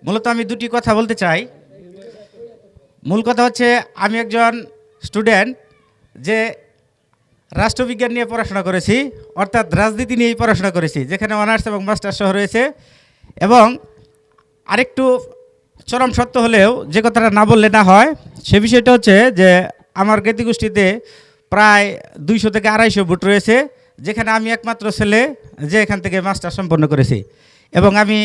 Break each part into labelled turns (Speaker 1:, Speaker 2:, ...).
Speaker 1: মূলত আমি দুটি কথা বলতে চাই। মূল কথা হচ্ছে আমি একজন স্টুডেন্ট যে রাষ্ট্রবিজ্ঞান নিয়ে পড়াশোনা করেছি, অর্থাৎ রাজনীতি নিয়েই পড়াশোনা করেছি, যেখানে অনার্স এবং মাস্টার্স সহ রয়েছে। এবং আরেকটু চরম সত্য হলেও যে কথাটা না বললে না হয়, সে বিষয়টা হচ্ছে যে আমার জ্ঞাতিগোষ্ঠীতে প্রায় 200 থেকে 250 ভোট রয়েছে, যেখানে আমি একমাত্র ছেলে যে এখান থেকে মাস্টার সম্পন্ন করেছি। এবং আমি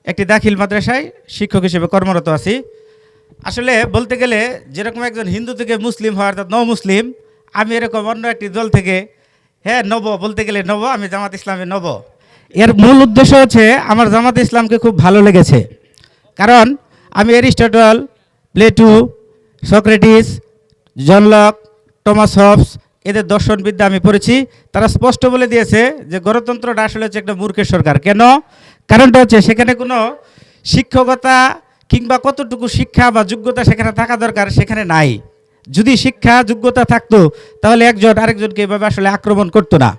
Speaker 1: একটি দাখিল মাদ্রাসায় শিক্ষক হিসেবে কর্মরত আছি। আসলে বলতে গেলে যেরকম একজন হিন্দু থেকে মুসলিম হয়, অর্থাৎ নও মুসলিম, আমি এরকম অন্য একটি দল থেকে নব, বলতে গেলে নব, আমি জামাত ইসলামে নব। এর মূল উদ্দেশ্য হচ্ছে আমার জামাত ইসলামকে খুব ভালো লেগেছে, কারণ আমি Aristotle, Plato, Socrates, John Locke, Thomas Hobbes এদের দর্শনবিদ্যা আমি পড়েছি। তারা স্পষ্ট বলে দিয়েছে যে গণতন্ত্রটা আসলে হচ্ছে একটা মূর্খের সরকার। কেন? কারণটা হচ্ছে সেখানে কোনো শিক্ষকতা কিংবা কতটুকু শিক্ষা বা যোগ্যতা সেখানে থাকা দরকার সেখানে নাই। যদি শিক্ষা যোগ্যতা থাকতো তাহলে একজন আরেকজনকে এভাবে আসলে আক্রমণ করতো না।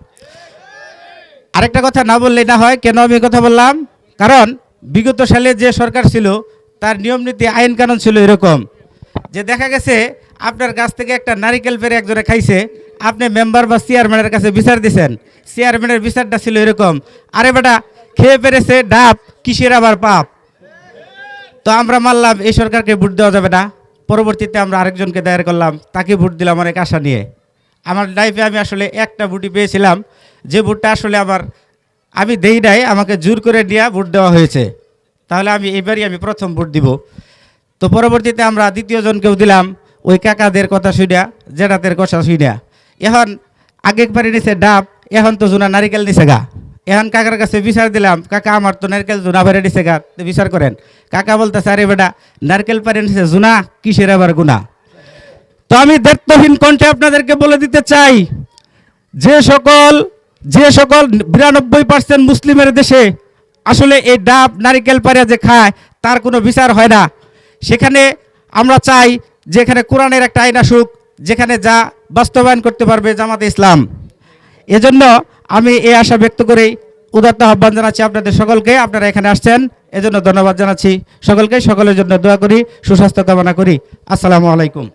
Speaker 1: আরেকটা কথা না বললেই না হয়, কেন আমি কথা বললাম, কারণ বিগত সালে যে সরকার ছিল তার নিয়ম নীতি আইন কানুন ছিল এরকম যে দেখা গেছে আপনার গাছ থেকে একটা নারিকেল পেরে একজনে খাইছে, আপনি মেম্বার বা চেয়ারম্যানের কাছে বিচার দিয়েছেন, চেয়ারম্যানের বিচারটা ছিল এরকম, আরে বেটা খেয়ে পেরেছে ডাব, কিসের আবার পাপ। তো আমরা মানলাম এই সরকারকে ভোট দেওয়া যাবে না। পরবর্তীতে আমরা আরেকজনকে দায়ের করলাম, তাকে ভোট দিলাম অনেক আশা নিয়ে। আমার লাইফে আমি আসলে একটা ভোটই পেয়েছিলাম, যে ভোটটা আসলে আমি দেই নাই, আমাকে জোর করে নিয়ে ভোট দেওয়া হয়েছে। তাহলে এবারই আমি প্রথম ভোট দিব। তো পরবর্তীতে আমরা দ্বিতীয় জনকেও দিলাম, ওই কাকাদের কথা শুনিয়া, জেঠাদের কথা শুনিয়া। এখন আগে একবারে নিছে ডাব, এখন তো জোনা নারিকেল নিছে গা। এখন কাকার কাছে বিচার দিলাম, কাকা আমার তো নারকেল জুনা ভরে নিছে গা, বিচার করেন। কাকা বলতেছে, আরে বেটা নারকেল পারে নিছে জুনা, কিসের আবার গুণা। তো আমি দায়িত্বহীন কণ্ঠে আপনাদেরকে বলে দিতে চাই, যে সকল 92% মুসলিমের দেশে আসলে এই ডাব নারিকেল পাড়িয়া যে খায় তার কোনো বিচার হয় না। সেখানে আমরা চাই যে এখানে কোরআনের একটা আইন আসুক, যেখানে যা বাস্তবায়ন করতে পারবে জামাতে ইসলাম। এজন্য আমি এই আশা ব্যক্ত করেই উদাত্ত আহ্বান জানাচ্ছি আপনাদের সকলকে। আপনারা এখানে আসছেন, এজন্য ধন্যবাদ জানাচ্ছি সকলকে। সকলের জন্য দোয়া করি, সুস্বাস্থ্য কামনা করি। আসসালামু আলাইকুম।